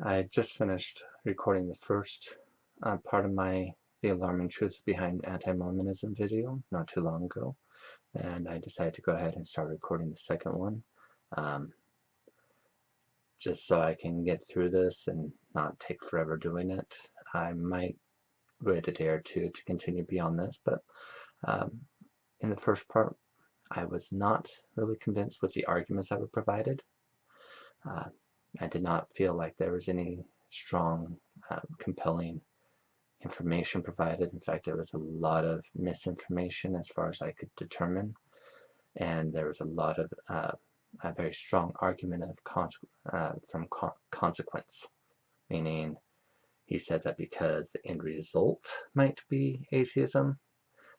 I just finished recording the first part of The Alarming Truth Behind Anti-Mormonism video not too long ago, and I decided to go ahead and start recording the second one, um, just so I can get through this and not take forever doing it. I might wait a day or two to continue beyond this, but in the first part, I was not really convinced with the arguments that were provided. I did not feel like there was any strong, compelling information provided. In fact, there was a lot of misinformation as far as I could determine, and there was a lot of a very strong argument of consequence, meaning he said that because the end result might be atheism,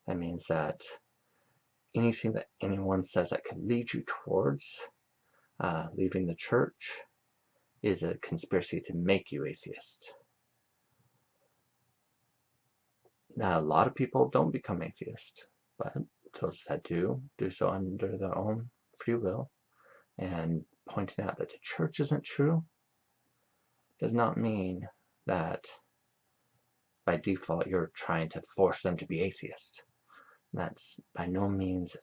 that means that anything that anyone says that could lead you towards leaving the church is a conspiracy to make you atheist. Now, a lot of people don't become atheist, but those that do so under their own free will. And pointing out that the church isn't true does not mean that by default you're trying to force them to be atheist. That's by no means,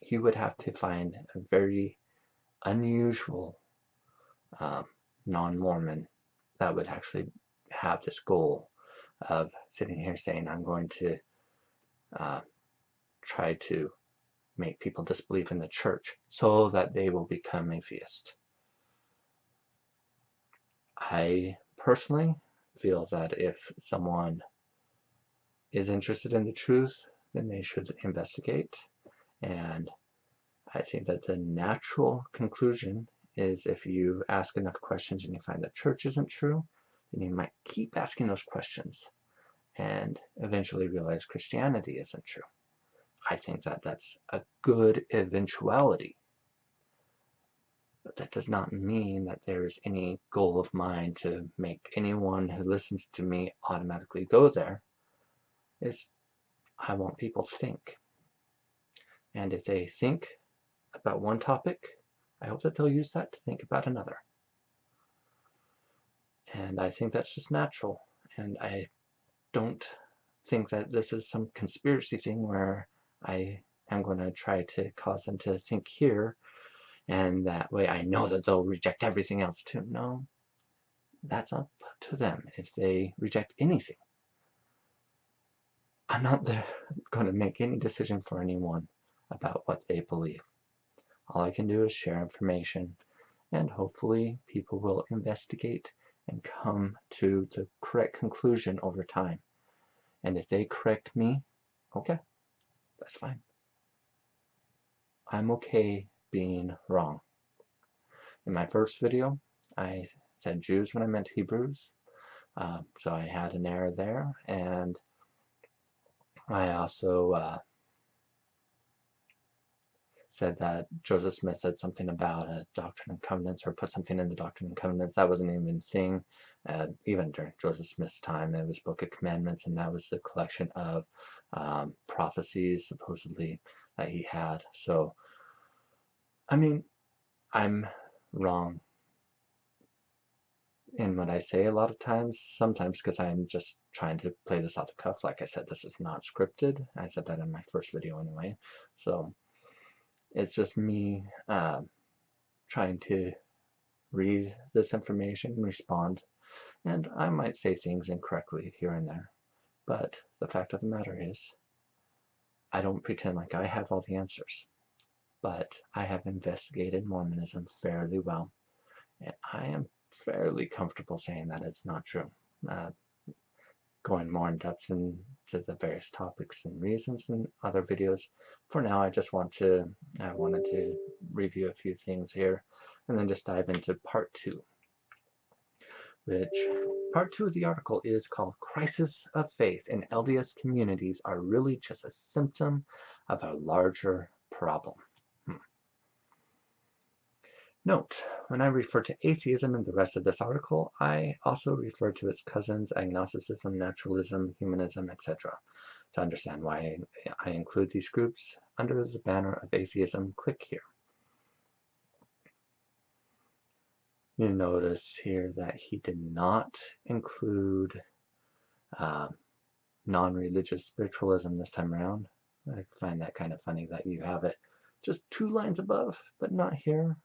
you would have to find a very unusual non-Mormon that would actually have this goal of sitting here saying, I'm going to try to make people disbelieve in the church so that they will become atheist. I personally feel that if someone is interested in the truth, then they should investigate. And I think that the natural conclusion is if you ask enough questions and you find the church isn't true, then you might keep asking those questions and eventually realize Christianity isn't true. I think that that's a good eventuality. But that does not mean that there's any goal of mine to make anyone who listens to me automatically go there. I want people to think. And if they think about one topic, I hope that they'll use that to think about another. And I think that's just natural. And I don't think that this is some conspiracy thing where I am going to try to cause them to think here, and that way I know that they'll reject everything else too. No, that's up to them if they reject anything. I'm not going to make any decision for anyone about what they believe. All I can do is share information, and hopefully people will investigate and come to the correct conclusion over time. And if they correct me, okay, that's fine. I'm okay being wrong. In my first video, I said Jews when I meant Hebrews, so I had an error there, and I also said that Joseph Smith said something about a Doctrine and Covenants, or put something in the Doctrine and Covenants. That wasn't even a thing. Even during Joseph Smith's time, it was Book of Commandments, and that was the collection of prophecies, supposedly, that he had. So, I mean, I'm wrong in what I say a lot of times, sometimes because I'm just trying to play this off the cuff. Like I said, this is not scripted. I said that in my first video anyway. So it's just me trying to read this information and respond. And I might say things incorrectly here and there. But the fact of the matter is, I don't pretend like I have all the answers. But I have investigated Mormonism fairly well. And I am fairly comfortable saying that it's not true. Going more in depth into the various topics and reasons in other videos. For now, I wanted to review a few things here and then just dive into part 2. Which part 2 of the article is called Crisis of Faith in LDS Communities Are Really Just a Symptom of a Larger Problem. Note, when I refer to atheism in the rest of this article, I also refer to its cousins, agnosticism, naturalism, humanism, etc. To understand why I include these groups under the banner of atheism, click here. You notice here that he did not include non-religious spiritualism this time around. I find that kind of funny that you have it just 2 lines above, but not here.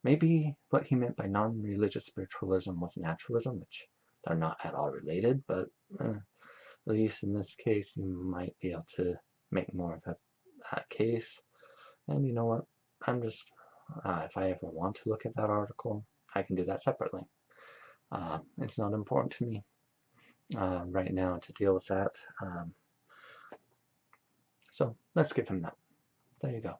Maybe what he meant by non-religious spiritualism was naturalism, which they're not at all related, but at least in this case, you might be able to make more of a case. And you know what? I'm just, if I ever want to look at that article, I can do that separately. It's not important to me right now to deal with that. So let's give him that. There you go.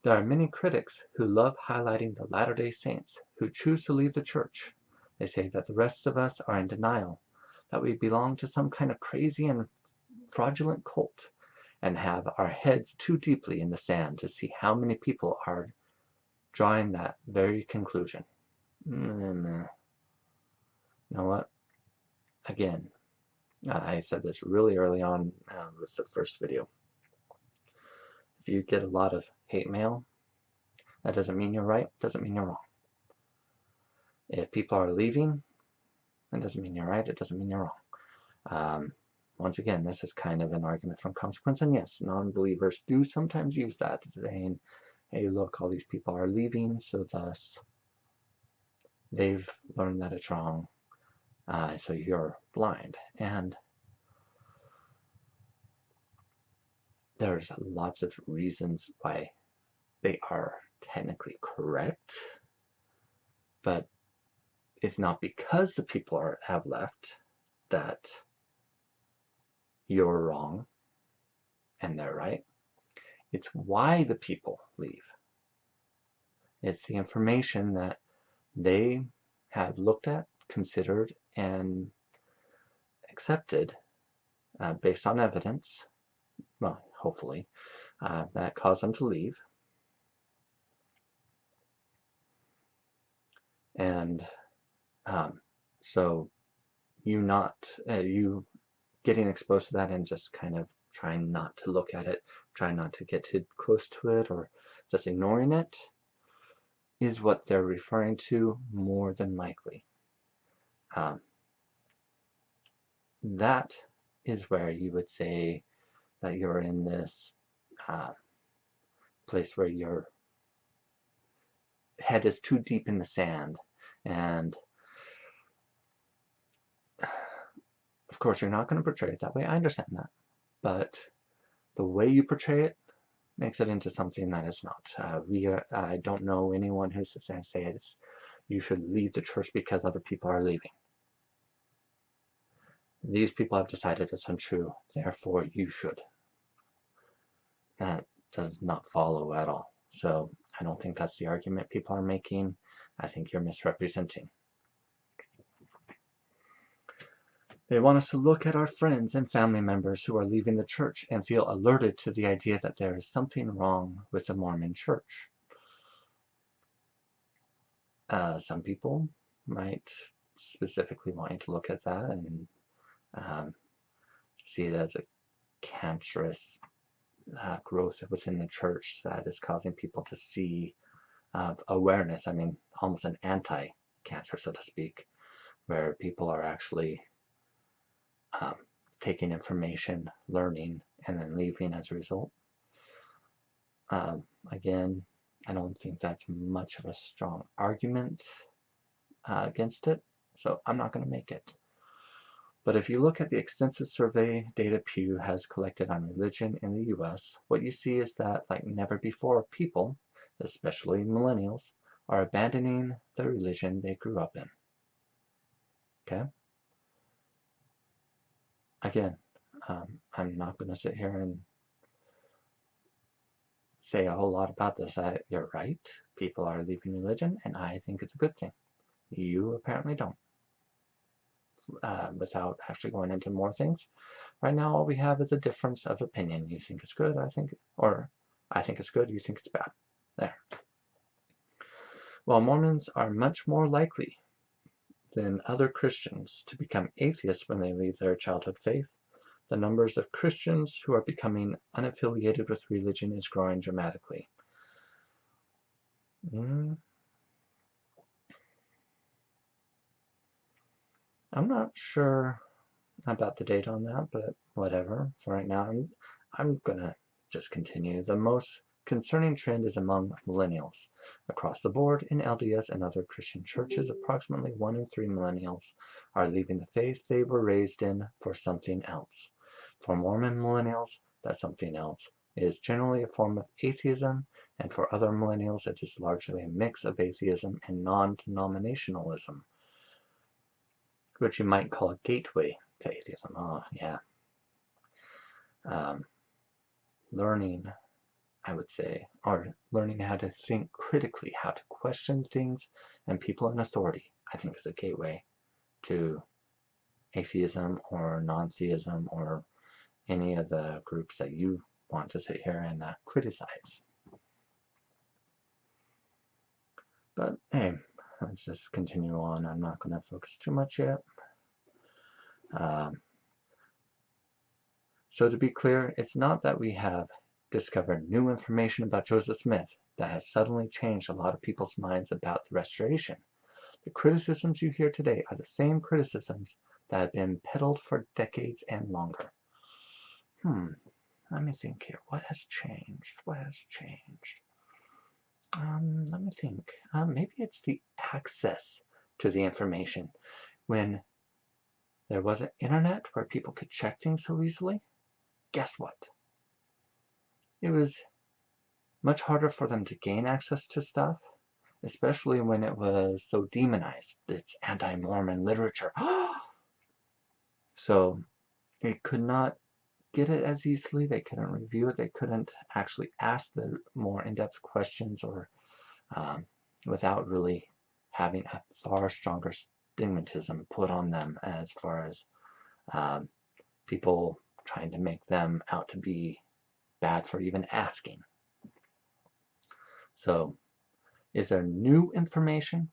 There are many critics who love highlighting the Latter-day Saints who choose to leave the church. They say that the rest of us are in denial, that we belong to some kind of crazy and fraudulent cult, and have our heads too deeply in the sand to see how many people are drawing that very conclusion. You know what? Again, I said this really early on with the first video. If you get a lot of hate mail, that doesn't mean you're right, doesn't mean you're wrong. If people are leaving, that doesn't mean you're right, it doesn't mean you're wrong. Once again, this is kind of an argument from consequence, and yes, non-believers do sometimes use that, saying, hey, look, all these people are leaving, so thus they've learned that it's wrong, so you're blind. And there's lots of reasons why they are technically correct, but it's not because the people have left that you're wrong and they're right. It's why the people leave. It's the information that they have looked at, considered, and accepted based on evidence, well, hopefully, that caused them to leave. And so you getting exposed to that and just kind of trying not to look at it, trying not to get too close to it, or just ignoring it, is what they're referring to more than likely. That is where you would say that you're in this place where your head is too deep in the sand, and of course you're not going to portray it that way. I understand that, but the way you portray it makes it into something that is not. I don't know anyone who's going to say you should leave the church because other people are leaving. These people have decided it's untrue, therefore you should. That does not follow at all. So I don't think that's the argument people are making. I think you're misrepresenting. They want us to look at our friends and family members who are leaving the church and feel alerted to the idea that there is something wrong with the Mormon church. Some people might specifically want you to look at that and see it as a cancerous growth within the church that is causing people to see awareness. I mean, almost an anti-cancer, so to speak, where people are actually taking information, learning, and then leaving as a result. Again, I don't think that's much of a strong argument against it, so I'm not going to make it. But if you look at the extensive survey data Pew has collected on religion in the US, what you see is that, like never before, people, especially millennials, are abandoning the religion they grew up in. Okay? Again, I'm not going to sit here and say a whole lot about this. You're right. People are leaving religion, and I think it's a good thing. You apparently don't. Without actually going into more things, right now all we have is a difference of opinion. You think it's good, I think it's good, you think it's bad. There. While Mormons are much more likely than other Christians to become atheists when they leave their childhood faith, the numbers of Christians who are becoming unaffiliated with religion is growing dramatically. I'm not sure about the date on that, but whatever. For right now, I'm gonna just continue. The most concerning trend is among millennials. Across the board, in LDS and other Christian churches, approximately 1 in 3 millennials are leaving the faith they were raised in for something else. For Mormon millennials, that something else is generally a form of atheism, and for other millennials, it is largely a mix of atheism and non-denominationalism, which you might call a gateway to atheism. Oh, yeah. Learning, I would say, or learning how to think critically, how to question things and people in authority, I think is a gateway to atheism or non-theism or any of the groups that you want to sit here and criticize. But hey, let's just continue on. I'm not going to focus too much yet. So to be clear, it's not that we have discovered new information about Joseph Smith that has suddenly changed a lot of people's minds about the Restoration. The criticisms you hear today are the same criticisms that have been peddled for decades and longer. Let me think here. What has changed? What has changed? Let me think. Maybe it's the access to the information. When there wasn't internet where people could check things so easily, guess what? It was much harder for them to gain access to stuff, especially when it was so demonized. It's anti-Mormon literature. So they could not get it as easily. They couldn't review it. They couldn't actually ask the more in-depth questions or without really having a far stronger stigmatism put on them as far as people trying to make them out to be bad for even asking. So, is there new information?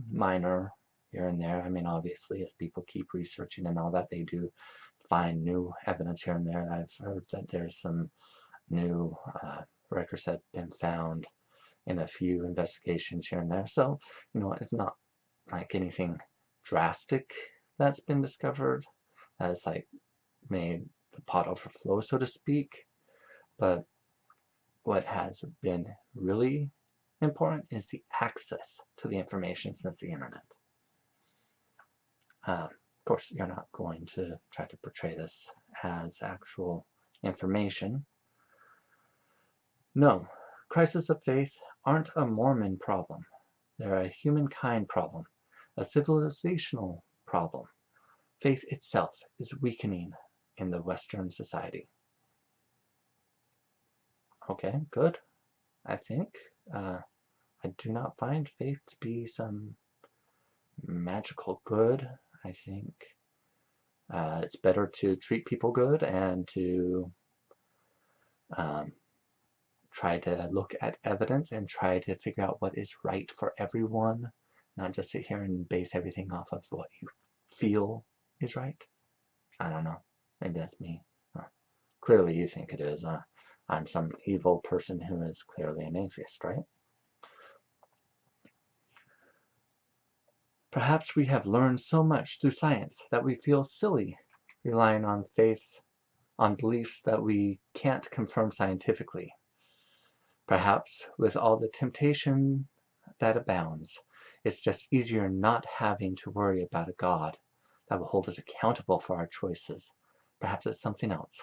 Minor here and there. I mean, obviously, as people keep researching and all that, they do find new evidence here and there. I've heard that there's some new records that have been found in a few investigations here and there. So, you know, it's not like anything drastic that's been discovered that's like made the pot overflow, so to speak. But what has been really important is the access to the information since the internet. Of course, you're not going to try to portray this as actual information. No, crises of faith aren't a Mormon problem. They're a humankind problem, a civilizational problem. Faith itself is weakening in the Western society. Okay, good. I think I do not find faith to be some magical good. I think it's better to treat people good and to try to look at evidence and try to figure out what is right for everyone, not just sit here and base everything off of what you feel is right. I don't know. Maybe that's me. Clearly you think it is. I'm some evil person who is clearly an atheist, right? Perhaps we have learned so much through science that we feel silly relying on faith, on beliefs that we can't confirm scientifically. Perhaps with all the temptation that abounds, it's just easier not having to worry about a God that will hold us accountable for our choices. Perhaps it's something else.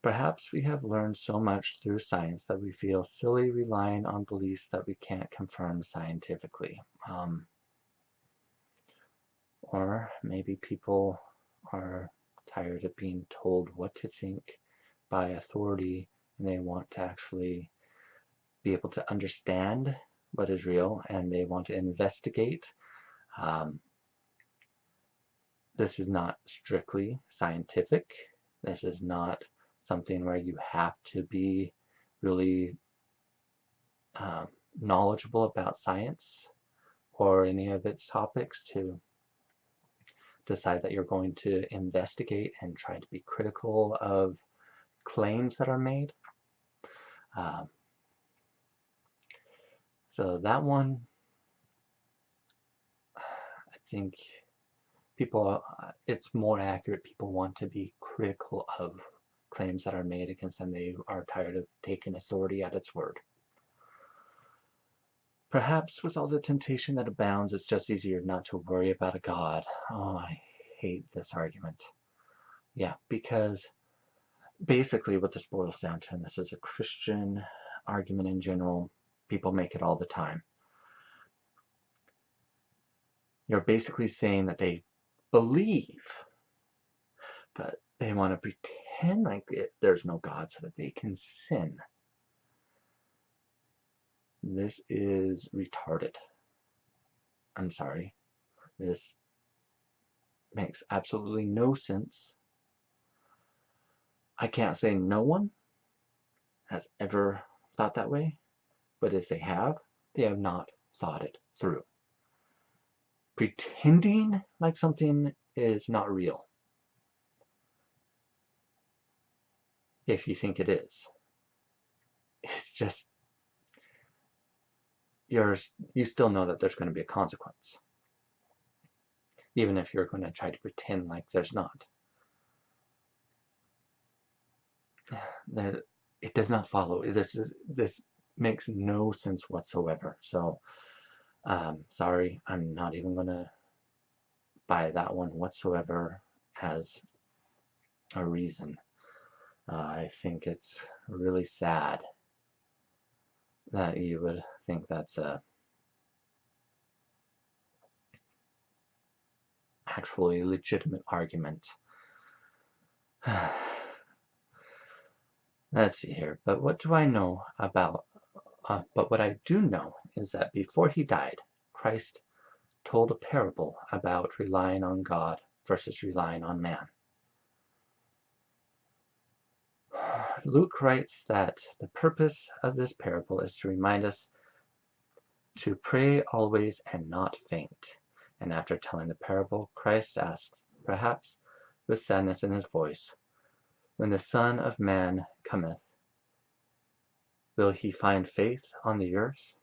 Perhaps we have learned so much through science that we feel silly relying on beliefs that we can't confirm scientifically. Or maybe people are tired of being told what to think by authority, and they want to actually be able to understand what is real, and they want to investigate. This is not strictly scientific. This is not something where you have to be really knowledgeable about science or any of its topics to decide that you're going to investigate and try to be critical of claims that are made. So that one, I think people, it's more accurate. People want to be critical of claims that are made against them. They are tired of taking authority at its word. Perhaps with all the temptation that abounds, it's just easier not to worry about a God. Oh, I hate this argument. Yeah, because basically what this boils down to, and this is a Christian argument in general, people make it all the time. You're basically saying that they believe, but they want to pretend like there's no God so that they can sin. This is retarded. I'm sorry. This makes absolutely no sense. I can't say no one has ever thought that way, but if they have not thought it through. Pretending like something is not real, if you think it is. It's just, you still know that there's going to be a consequence, even if you're going to try to pretend like there's not. It does not follow. This makes no sense whatsoever. So, sorry, I'm not even going to buy that one whatsoever as a reason. I think it's really sad that you would think that's a actually legitimate argument. Let's see here. But what do I know about? But what I do know is that before he died, Christ told a parable about relying on God versus relying on man. Luke writes that the purpose of this parable is to remind us to pray always and not faint. And after telling the parable, Christ asks, perhaps with sadness in his voice, when the Son of Man cometh, will he find faith on the earth?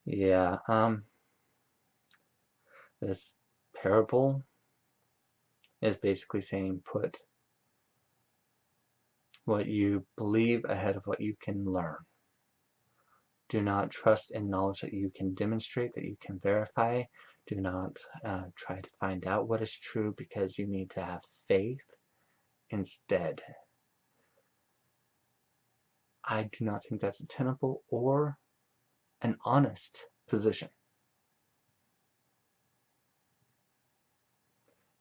Yeah, this parable is basically saying put what you believe ahead of what you can learn. Do not trust in knowledge that you can demonstrate, that you can verify. Do not try to find out what is true, because you need to have faith instead. I do not think that's a tenable or an honest position.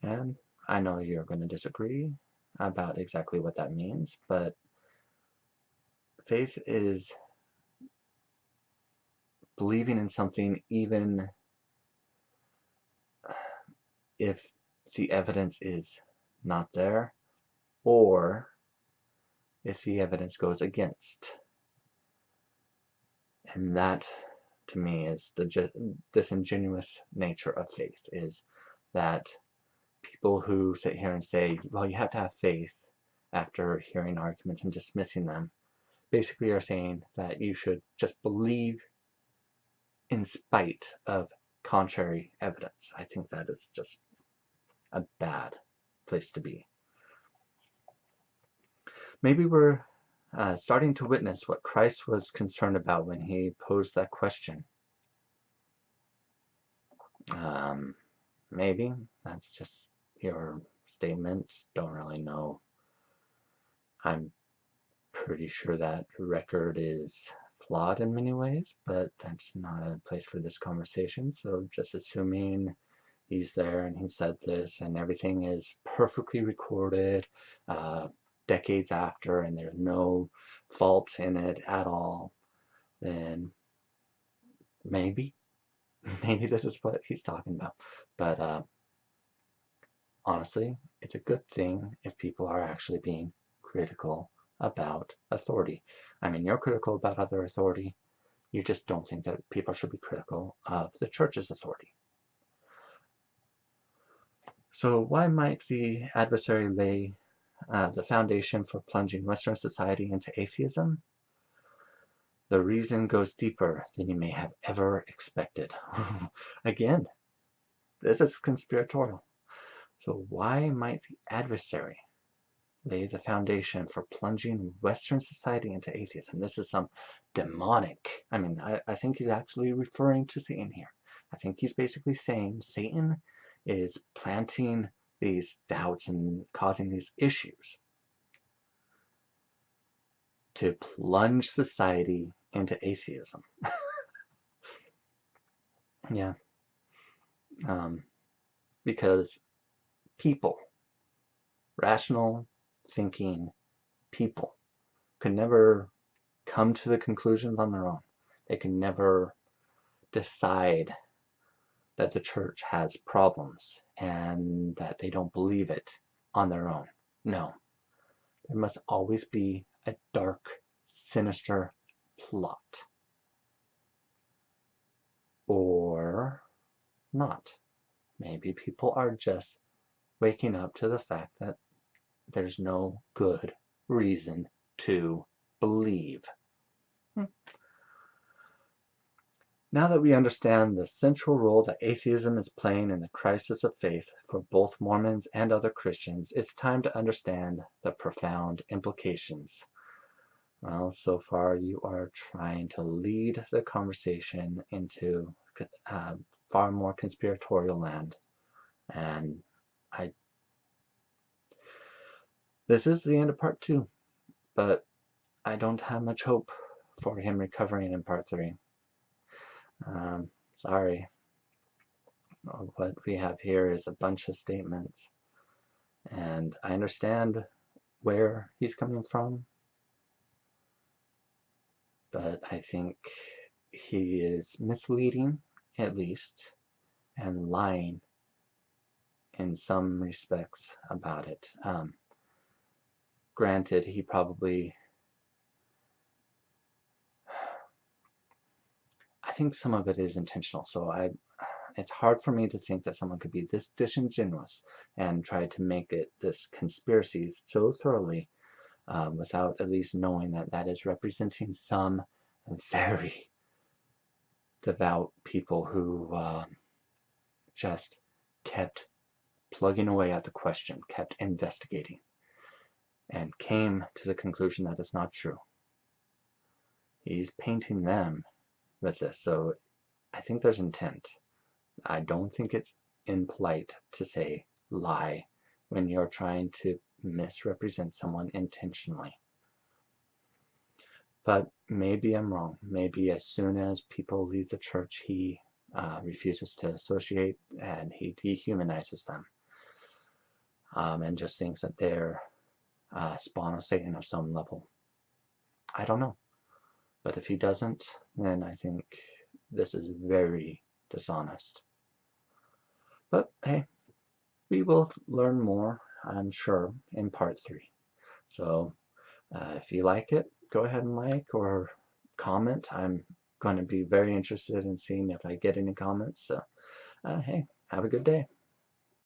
And I know you're going to disagree about exactly what that means, but faith is believing in something even if the evidence is not there, or if the evidence goes against. And that, to me, is the disingenuous nature of faith, is that people who sit here and say, well, you have to have faith after hearing arguments and dismissing them, basically are saying that you should just believe in spite of contrary evidence. I think that is just a bad place to be. Maybe we're starting to witness what Christ was concerned about when he posed that question. Maybe that's just your statement. Don't really know. I'm pretty sure that record is flawed in many ways, but that's not a place for this conversation. So just assuming he's there and he said this and everything is perfectly recorded decades after and there's no fault in it at all, then maybe this is what he's talking about. But honestly, it's a good thing if people are actually being critical about authority. I mean, you're critical about other authority. You just don't think that people should be critical of the church's authority. So why might the adversary lay the foundation for plunging Western society into atheism? The reason goes deeper than you may have ever expected. Again, this is conspiratorial. So why might the adversary lay the foundation for plunging Western society into atheism? This is some demonic. I mean, I think he's actually referring to Satan here. I think he's basically saying Satan is planting these doubts and causing these issues to plunge society into atheism. Yeah. Because people, rational thinking people, could never come to the conclusions on their own. They can never decide that the church has problems and that they don't believe it on their own. No. There must always be a dark, sinister plot. Or not. Maybe people are just waking up to the fact that there's no good reason to believe. Now that we understand the central role that atheism is playing in the crisis of faith for both Mormons and other Christians, it's time to understand the profound implications. Well, so far you are trying to lead the conversation into far more conspiratorial land, and this is the end of part 2, but I don't have much hope for him recovering in part 3. Sorry. What we have here is a bunch of statements, and I understand where he's coming from, but I think he is misleading, at least, and lying in some respects about it. Granted, he probably, I think some of it is intentional, so it's hard for me to think that someone could be this disingenuous and try to make it this conspiracy so thoroughly without at least knowing that that is representing some very devout people who just kept plugging away at the question, kept investigating, and came to the conclusion that it's not true. He's painting them with this, so I think there's intent. I don't think it's impolite to say lie when you're trying to misrepresent someone intentionally. But maybe I'm wrong. Maybe as soon as people leave the church, he refuses to associate and he dehumanizes them and just thinks that they're spawn of Satan of some level. I don't know. But if he doesn't, then I think this is very dishonest. But hey, we will learn more, I'm sure, in part 3. So if you like it, go ahead and like or comment. I'm going to be very interested in seeing if I get any comments. So hey, have a good day.